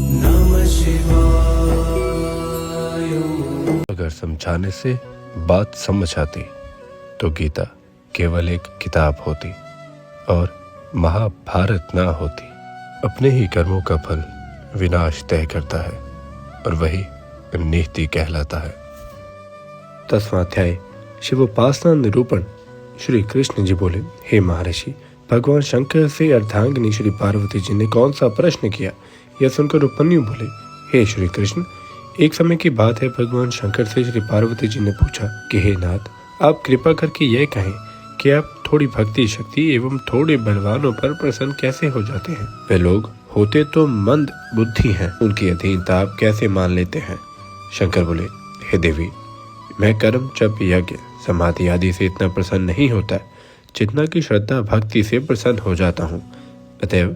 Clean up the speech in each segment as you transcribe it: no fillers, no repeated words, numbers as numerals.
नमः शिवाय। अगर समझाने से बात समझ आती तो गीता केवल एक किताब होती और महाभारत ना होती। अपने ही कर्मों का फल विनाश तय करता है और वही नीति कहलाता है। 10वां अध्याय शिवोपासना निरूपण। श्री कृष्ण जी बोले, हे महर्षि, भगवान शंकर से अर्धांगिनी श्री पार्वती जी ने कौन सा प्रश्न किया? यह सुनकर उपन्यु बोले, हे श्री कृष्ण, एक समय की बात है, भगवान शंकर से श्री पार्वती जी ने पूछा कि हे नाथ, आप कृपा करके यह कहें कि आप थोड़ी भक्ति शक्ति एवं थोड़े बलवानों पर प्रसन्न कैसे हो जाते हैं? वे लोग होते तो मंद बुद्धि हैं, उनकी अधीनता आप कैसे मान लेते हैं? शंकर बोले, हे देवी, मैं कर्म जप यज्ञ समाधि आदि से इतना प्रसन्न नहीं होता जितना कि श्रद्धा भक्ति से प्रसन्न हो जाता हूँ। अतएव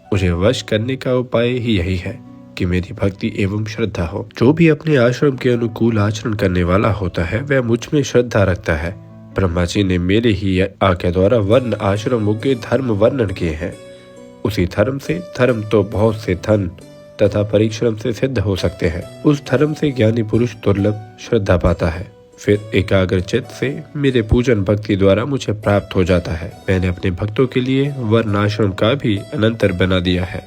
मुझे वश करने का उपाय ही यही है कि मेरी भक्ति एवं श्रद्धा हो। जो भी अपने आश्रम के अनुकूल आचरण करने वाला होता है वह मुझ में श्रद्धा रखता है। ब्रह्मा जी ने मेरे ही आज्ञा द्वारा वर्ण आश्रमों के धर्म वर्णन किए हैं। उसी धर्म से धर्म तो बहुत से धन तथा परिश्रम से सिद्ध हो सकते हैं। उस धर्म से ज्ञानी पुरुष दुर्लभ श्रद्धा पाता है, फिर एकाग्र चित्त से मेरे पूजन भक्ति द्वारा मुझे प्राप्त हो जाता है। मैंने अपने भक्तों के लिए वर्ण आश्रम का भी अनंतर बना दिया है।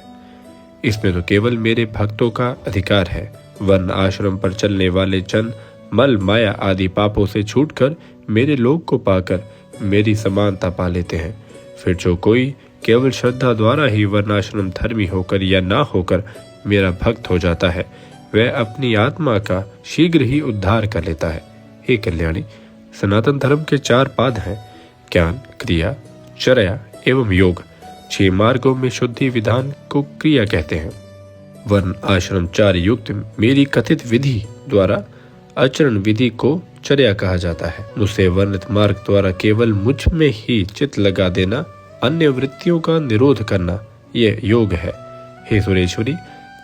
इसमें तो केवल मेरे भक्तों का अधिकार है। वर्ण आश्रम पर चलने वाले जन मल माया आदि पापों से छूटकर मेरे लोक को पाकर मेरी समानता पा लेते हैं। फिर जो कोई केवल श्रद्धा द्वारा ही वर्णाश्रम धर्मी होकर या ना होकर मेरा भक्त हो जाता है, वह अपनी आत्मा का शीघ्र ही उद्धार कर लेता है। हे कल्याणी, सनातन धर्म के 4 पाद हैं, ज्ञान, क्रिया, चर्या एवं योग। 6 मार्गों में शुद्धि विधान को क्रिया कहते हैं। वर्ण आश्रम 4 युक्त मेरी कथित विधि द्वारा आचरण विधि को चर्या कहा जाता है। मुझसे वर्णित मार्ग द्वारा केवल मुझ में ही चित्त लगा देना, अन्य वृत्तियों का निरोध करना, यह योग है। हे सुरेश्वरी,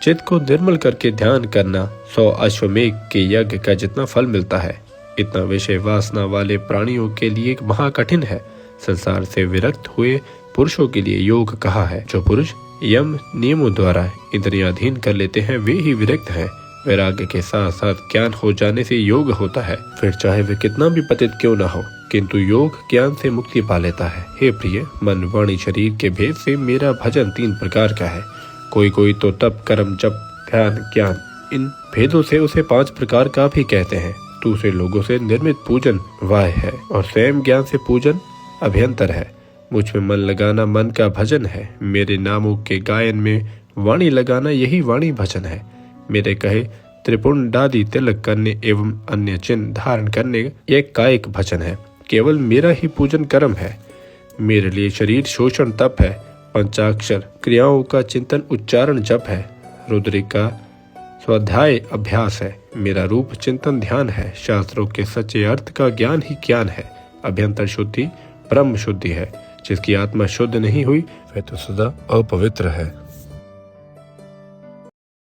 चित्त को निर्मल करके ध्यान करना 100 अश्वमेघ के यज्ञ का जितना फल मिलता है, इतना विषय वासना वाले प्राणियों के लिए महाकठिन है। संसार से विरक्त हुए पुरुषों के लिए योग कहा है। जो पुरुष यम नियमों द्वारा इंद्रियाधीन कर लेते हैं वे ही विरक्त हैं। वैराग्य के साथ साथ ज्ञान हो जाने से योग होता है। फिर चाहे वे कितना भी पतित क्यों न हो, किंतु योग ज्ञान से मुक्ति पा लेता है। हे प्रिय, मन वाणी शरीर के भेद से मेरा भजन 3 प्रकार का है। कोई तो तप कर्म जप ध्यान ज्ञान, इन भेदों से उसे 5 प्रकार का भी कहते हैं। दूसरे लोगों से निर्मित पूजन वाह है और स्वयं ज्ञान से पूजन अभ्यंतर है। मुझ में मन लगाना मन का भजन है। मेरे नामों के गायन में वाणी लगाना यही वाणी भजन है। मेरे कहे त्रिपुंडादि तिलक करने एवं अन्य चिन्ह धारण करने यह कायिक भजन है। केवल मेरा ही पूजन कर्म है। मेरे लिए शरीर शोषण तप है। पंचाक्षर क्रियाओं का चिंतन उच्चारण जप है। रुद्रिक का स्वाध्याय अभ्यास है। मेरा रूप चिंतन ध्यान है। शास्त्रों के सच्चे अर्थ का ज्ञान ही ज्ञान है। अभ्यंतर शुद्धि ब्रह्म शुद्धि है। जिसकी आत्मा शुद्ध नहीं हुई वह तो सदा अपवित्र है।